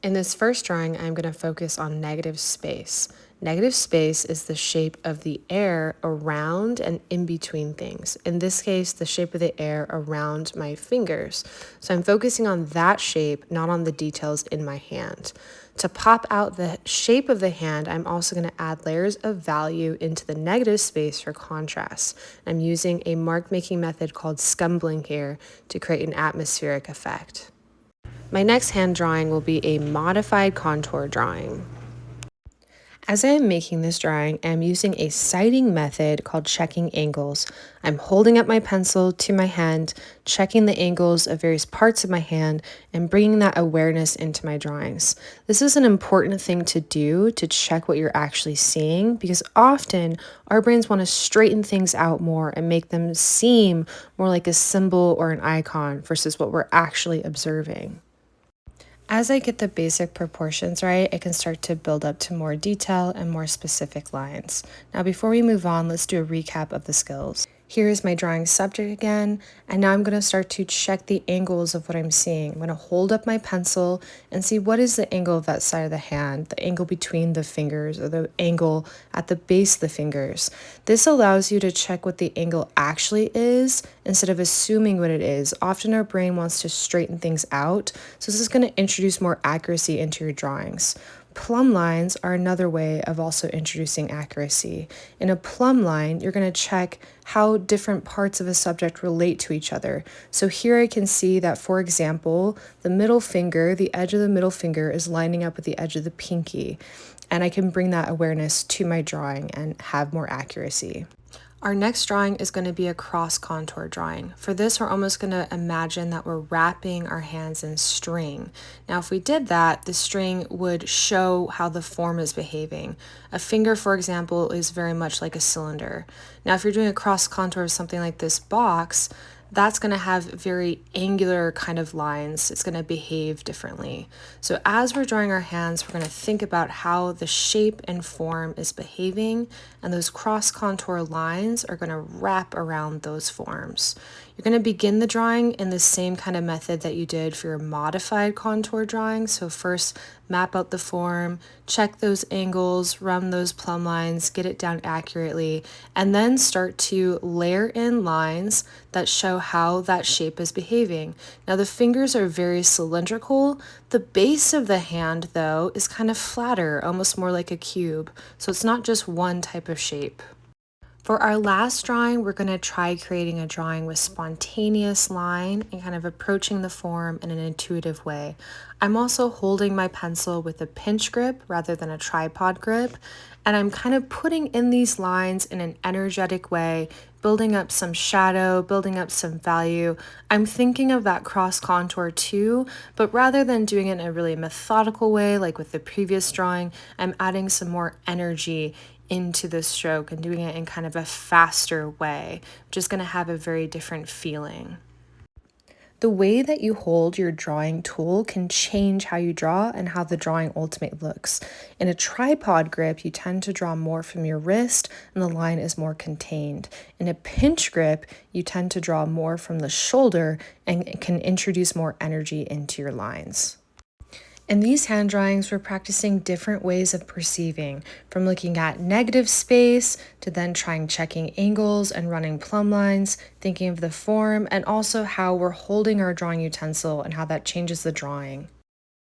In this first drawing, I'm going to focus on negative space. Negative space is the shape of the air around and in between things. In this case, the shape of the air around my fingers. So I'm focusing on that shape, not on the details in my hand. To pop out the shape of the hand, I'm also going to add layers of value into the negative space for contrast. I'm using a mark making method called scumbling here to create an atmospheric effect. My next hand drawing will be a modified contour drawing. As I am making this drawing, I am using a sighting method called checking angles. I'm holding up my pencil to my hand, checking the angles of various parts of my hand, and bringing that awareness into my drawings. This is an important thing to do to check what you're actually seeing, because often our brains want to straighten things out more and make them seem more like a symbol or an icon versus what we're actually observing. As I get the basic proportions right, I can start to build up to more detail and more specific lines. Now, before we move on, let's do a recap of the skills. Here is my drawing subject again, and now I'm going to start to check the angles of what I'm seeing. I'm going to hold up my pencil and see what is the angle of that side of the hand, the angle between the fingers, or the angle at the base of the fingers. This allows you to check what the angle actually is instead of assuming what it is. Often our brain wants to straighten things out, so this is going to introduce more accuracy into your drawings. Plumb lines are another way of also introducing accuracy. In a plumb line, you're going to check how different parts of a subject relate to each other. So here I can see that, for example, the middle finger, the edge of the middle finger is lining up with the edge of the pinky. And I can bring that awareness to my drawing and have more accuracy. Our next drawing is going to be a cross contour drawing. For this, we're almost going to imagine that we're wrapping our hands in string. Now, if we did that, the string would show how the form is behaving. A finger, for example, is very much like a cylinder. Now, if you're doing a cross contour of something like this box, that's going to have very angular kind of lines. It's going to behave differently. So as we're drawing our hands, we're going to think about how the shape and form is behaving, and those cross contour lines are going to wrap around those forms. You're going to begin the drawing in the same kind of method that you did for your modified contour drawing. So first, map out the form, check those angles, run those plumb lines, get it down accurately, and then start to layer in lines that show how that shape is behaving. Now the fingers are very cylindrical. The base of the hand, though, is kind of flatter, almost more like a cube. So it's not just one type of shape. For our last drawing, we're going to try creating a drawing with spontaneous line and kind of approaching the form in an intuitive way. I'm also holding my pencil with a pinch grip rather than a tripod grip, and I'm kind of putting in these lines in an energetic way, building up some shadow, building up some value. I'm thinking of that cross contour too, but rather than doing it in a really methodical way like with the previous drawing, I'm adding some more energy into the stroke and doing it in kind of a faster way, which is going to have a very different feeling. The way that you hold your drawing tool can change how you draw and how the drawing ultimately looks. In a tripod grip, you tend to draw more from your wrist and the line is more contained. In a pinch grip, you tend to draw more from the shoulder and can introduce more energy into your lines. In these hand drawings, we're practicing different ways of perceiving, from looking at negative space to then trying checking angles and running plumb lines, thinking of the form, and also how we're holding our drawing utensil and how that changes the drawing.